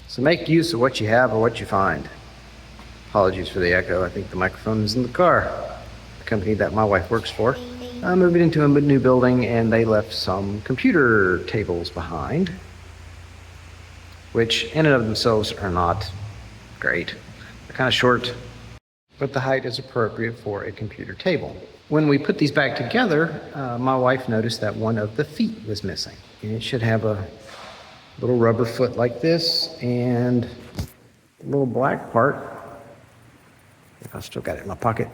So make use of what you have or what you find. Apologies for the echo. I think the microphone is in the car. The company that my wife works for. I'm moving into a new building and they left some computer tables behind, which in and of themselves are not great. They're kind of short, but the height is appropriate for a computer table. When we put these back together, my wife noticed that one of the feet was missing. And it should have a little rubber foot like this and a little black part. If I still got it in my pocket,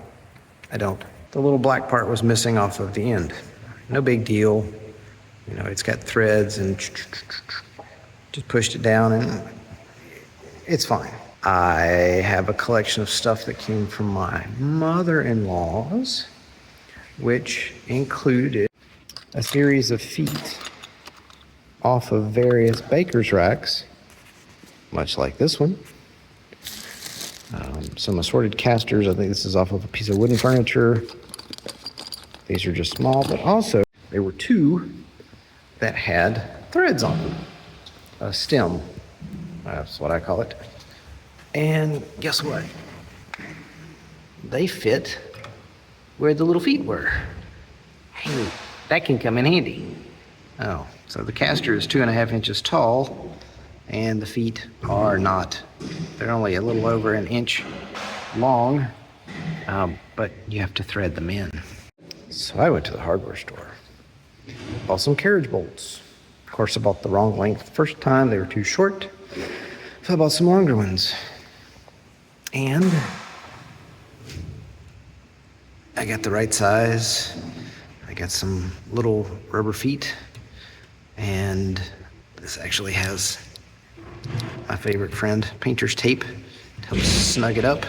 I don't. The little black part was missing off of the end. No big deal. You know, it's got threads and just pushed it down and it's fine. I have a collection of stuff that came from my mother-in-law's, which included a series of feet off of various baker's racks, much like this one. Some assorted casters. I think this is off of a piece of wooden furniture. These are just small, but also there were two that had threads on them. A stem, that's what I call it. And guess what? They fit where the little feet were. Hey, that can come in handy. Oh, so the caster is 2.5 inches tall, and the feet are not. They're only a little over an inch long, but you have to thread them in. So I went to the hardware store, bought some carriage bolts. Of course, I bought the wrong length the first time. They were too short, so I bought some longer ones. And I got the right size. I got some little rubber feet, and this actually has my favorite friend, painter's tape, to help snug it up.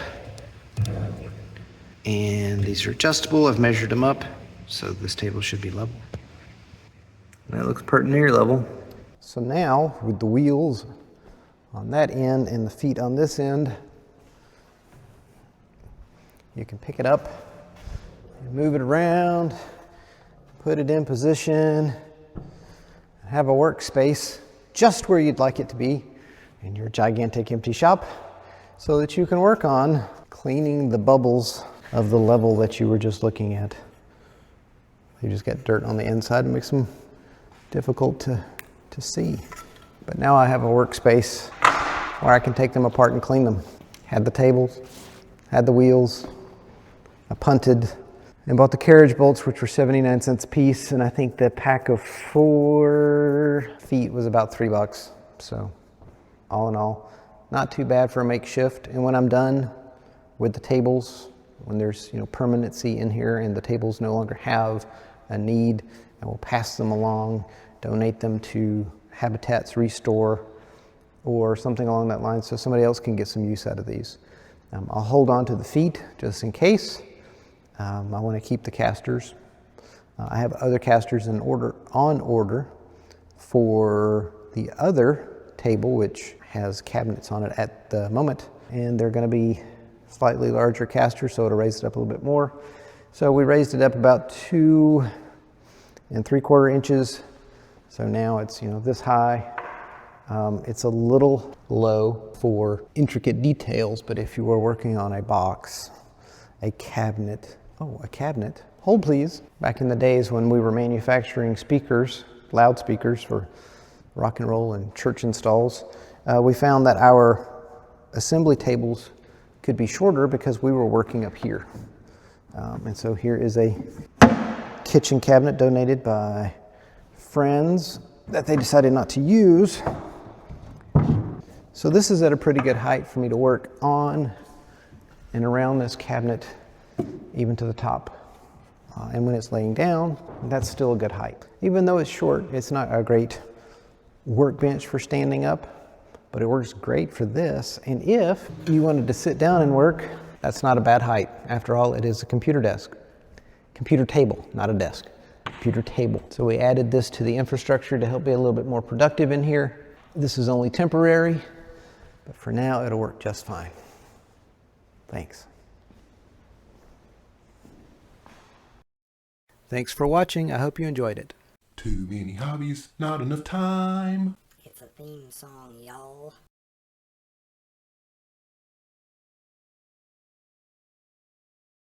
And these are adjustable. I've measured them up, so this table should be level. That looks pretty near level. So now, with the wheels on that end and the feet on this end, you can pick it up, move it around, put it in position, have a workspace just where you'd like it to be in your gigantic empty shop so that you can work on cleaning the bubbles of the level that you were just looking at. You just got dirt on the inside and makes them difficult to see. But now I have a workspace where I can take them apart and clean them. Had the tables, had the wheels, I punted and bought the carriage bolts, which were 79 cents a piece, and I think the pack of 4 feet was about $3. So all in all, not too bad for a makeshift. And when I'm done with the tables, when there's permanency in here and the tables no longer have a need, I will pass them along, donate them to Habitat's Restore or something along that line so somebody else can get some use out of these. I'll hold on to the feet just in case. I want to keep the casters. I have other casters on order for the other table, which has cabinets on it at the moment, and they're going to be slightly larger casters, so it'll raise it up a little bit more. So we raised it up about 2 3/4 inches. So now it's this high. It's a little low for intricate details, but if you were working on a box, a cabinet, hold please. Back in the days when we were manufacturing speakers, loudspeakers for rock and roll and church installs, we found that our assembly tables could be shorter because we were working up here. And so here is a kitchen cabinet donated by friends that they decided not to use. So this is at a pretty good height for me to work on and around this cabinet, even to the top. And when it's laying down, that's still a good height. Even though it's short, it's not a great workbench for standing up, but it works great for this. And if you wanted to sit down and work, that's not a bad height. After all, it is a computer desk. Computer table, not a desk. Computer table. So we added this to the infrastructure to help be a little bit more productive in here. This is only temporary, but for now it'll work just fine. Thanks. Thanks for watching. I hope you enjoyed it. Too many hobbies, not enough time. It's a theme song, y'all.